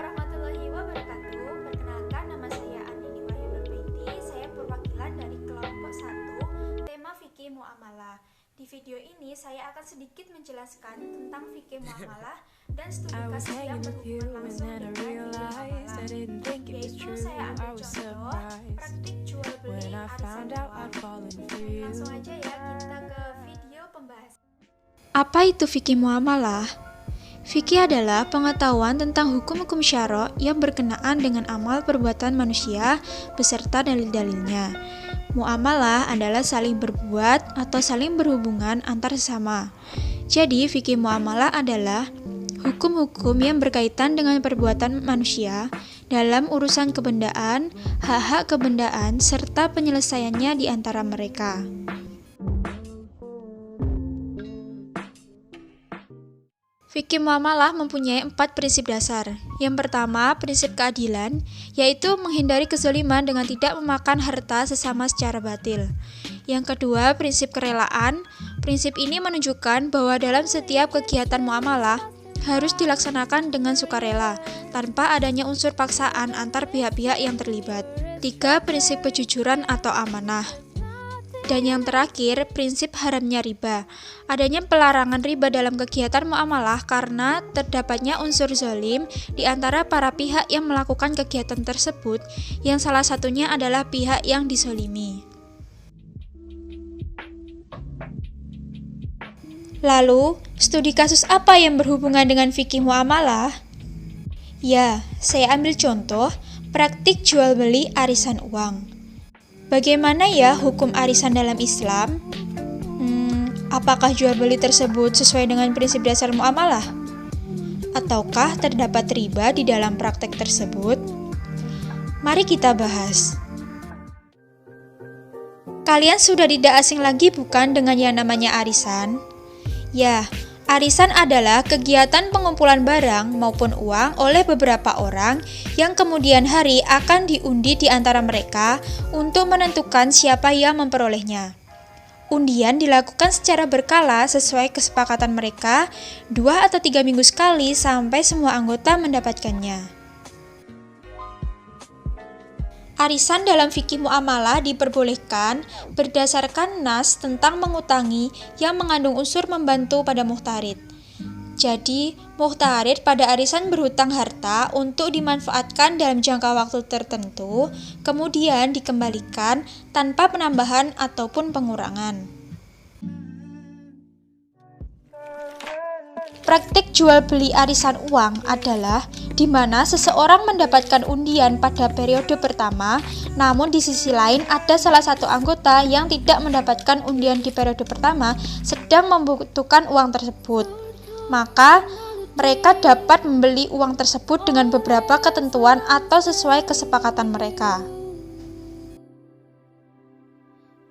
warahmatullahi wabarakatuh. Perkenalkan, nama saya Andini Wahyunur Baiti. Saya perwakilan dari kelompok 1, tema fikih muamalah. Di video ini saya akan sedikit menjelaskan tentang fikih muamalah dan studi kasus yang berhubungan langsung dengan fikih muamalah. Yaitu saya ambil contoh praktik jual beli arisan uang. Langsung aja ya kita ke video pembahasan. Apa itu fikih muamalah? Fikih adalah pengetahuan tentang hukum-hukum syara' yang berkenaan dengan amal perbuatan manusia beserta dalil-dalilnya. Muamalah adalah saling berbuat atau saling berhubungan antar sesama. Jadi, fikih muamalah adalah hukum-hukum yang berkaitan dengan perbuatan manusia dalam urusan kebendaan, hak-hak kebendaan, serta penyelesaiannya di antara mereka. Fikih muamalah mempunyai 4 prinsip dasar. Yang pertama, prinsip keadilan, yaitu menghindari kezaliman dengan tidak memakan harta sesama secara batil. Yang kedua, prinsip kerelaan. Prinsip ini menunjukkan bahwa dalam setiap kegiatan muamalah harus dilaksanakan dengan sukarela, tanpa adanya unsur paksaan antar pihak-pihak yang terlibat. 3. Prinsip kejujuran atau amanah. Dan yang terakhir, prinsip haramnya riba. Adanya pelarangan riba dalam kegiatan muamalah karena terdapatnya unsur zalim di antara para pihak yang melakukan kegiatan tersebut, yang salah satunya adalah pihak yang dizalimi. Lalu, studi kasus apa yang berhubungan dengan fikih muamalah? Ya, saya ambil contoh praktik jual beli arisan uang. Bagaimana ya hukum arisan dalam Islam? Apakah jual beli tersebut sesuai dengan prinsip dasar muamalah? Ataukah terdapat riba di dalam praktek tersebut? Mari kita bahas. Kalian sudah tidak asing lagi bukan dengan yang namanya arisan? Ya, arisan adalah kegiatan pengumpulan barang maupun uang oleh beberapa orang yang kemudian hari akan diundi di antara mereka untuk menentukan siapa yang memperolehnya. Undian dilakukan secara berkala sesuai kesepakatan mereka 2 atau 3 minggu sekali sampai semua anggota mendapatkannya. Arisan dalam fikih muamalah diperbolehkan berdasarkan nas tentang mengutangi yang mengandung unsur membantu pada muhtarid. Jadi, muhtarid pada arisan berhutang harta untuk dimanfaatkan dalam jangka waktu tertentu, kemudian dikembalikan tanpa penambahan ataupun pengurangan. Praktik jual beli arisan uang adalah di mana seseorang mendapatkan undian pada periode pertama, namun di sisi lain ada salah satu anggota yang tidak mendapatkan undian di periode pertama sedang membutuhkan uang tersebut. Maka mereka dapat membeli uang tersebut dengan beberapa ketentuan atau sesuai kesepakatan mereka.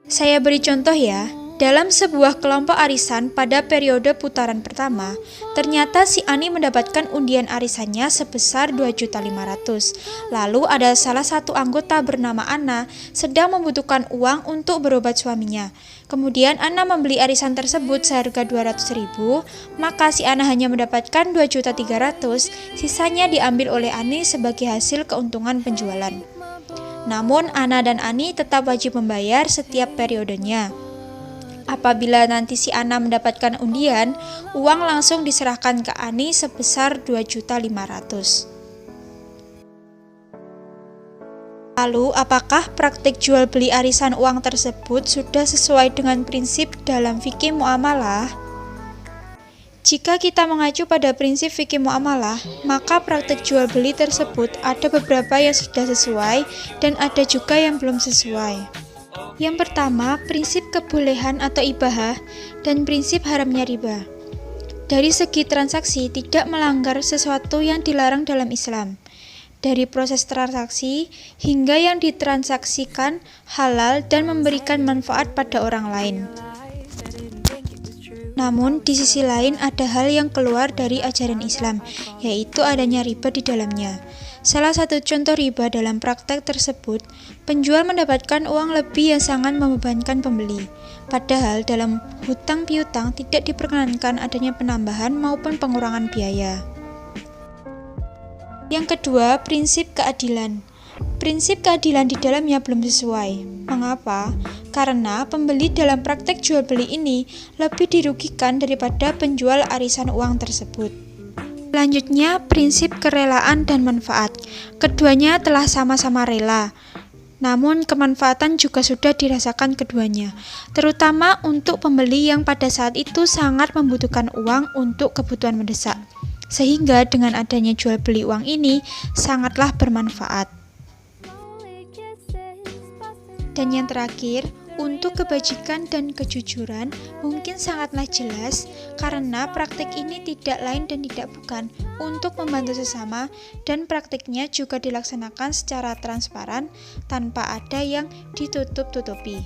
Saya beri contoh ya. Dalam sebuah kelompok arisan pada periode putaran pertama, ternyata si Ani mendapatkan undian arisannya sebesar 2.500.000. Lalu ada salah satu anggota bernama Ana sedang membutuhkan uang untuk berobat suaminya. Kemudian Ana membeli arisan tersebut seharga 200.000, maka si Ana hanya mendapatkan 2.300.000, sisanya diambil oleh Ani sebagai hasil keuntungan penjualan. Namun Ana dan Ani tetap wajib membayar setiap periodenya. Apabila nanti si Ana mendapatkan undian, uang langsung diserahkan ke Ani sebesar 2.500.000. Lalu, apakah praktik jual beli arisan uang tersebut sudah sesuai dengan prinsip dalam fikih muamalah? Jika kita mengacu pada prinsip fikih muamalah, maka praktik jual beli tersebut ada beberapa yang sudah sesuai dan ada juga yang belum sesuai. Yang pertama, prinsip kebolehan atau ibahah dan prinsip haramnya riba. Dari segi transaksi tidak melanggar sesuatu yang dilarang dalam Islam. Dari proses transaksi hingga yang ditransaksikan halal dan memberikan manfaat pada orang lain. Namun, di sisi lain ada hal yang keluar dari ajaran Islam, yaitu adanya riba di dalamnya. Salah satu contoh riba dalam praktek tersebut, penjual mendapatkan uang lebih yang sangat membebankan pembeli. Padahal dalam hutang piutang tidak diperkenankan adanya penambahan maupun pengurangan biaya. Yang kedua, prinsip keadilan. Prinsip keadilan di dalamnya belum sesuai. Mengapa? Karena pembeli dalam praktek jual beli ini lebih dirugikan daripada penjual arisan uang tersebut. Selanjutnya, prinsip kerelaan dan manfaat. Keduanya telah sama-sama rela. Namun kemanfaatan juga sudah dirasakan keduanya, terutama untuk pembeli yang pada saat itu sangat membutuhkan uang untuk kebutuhan mendesak. Sehingga dengan adanya jual beli uang ini sangatlah bermanfaat. Dan yang terakhir, untuk kebajikan dan kejujuran mungkin sangatlah jelas karena praktik ini tidak lain dan tidak bukan untuk membantu sesama dan praktiknya juga dilaksanakan secara transparan tanpa ada yang ditutup-tutupi.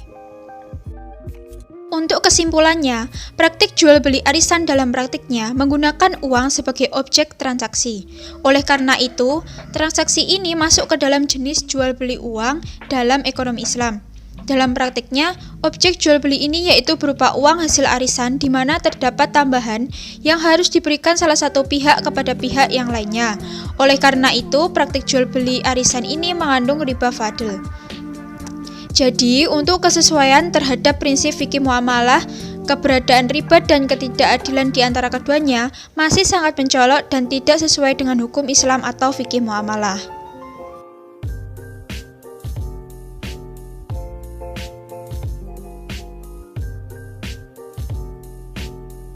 Untuk kesimpulannya, praktik jual beli arisan dalam praktiknya menggunakan uang sebagai objek transaksi. Oleh karena itu, transaksi ini masuk ke dalam jenis jual beli uang dalam ekonomi Islam. Dalam praktiknya, objek jual beli ini yaitu berupa uang hasil arisan di mana terdapat tambahan yang harus diberikan salah satu pihak kepada pihak yang lainnya. Oleh karena itu, praktik jual beli arisan ini mengandung riba fadl. Jadi, untuk kesesuaian terhadap prinsip fikih muamalah, keberadaan riba dan ketidakadilan di antara keduanya masih sangat mencolok dan tidak sesuai dengan hukum Islam atau fikih muamalah.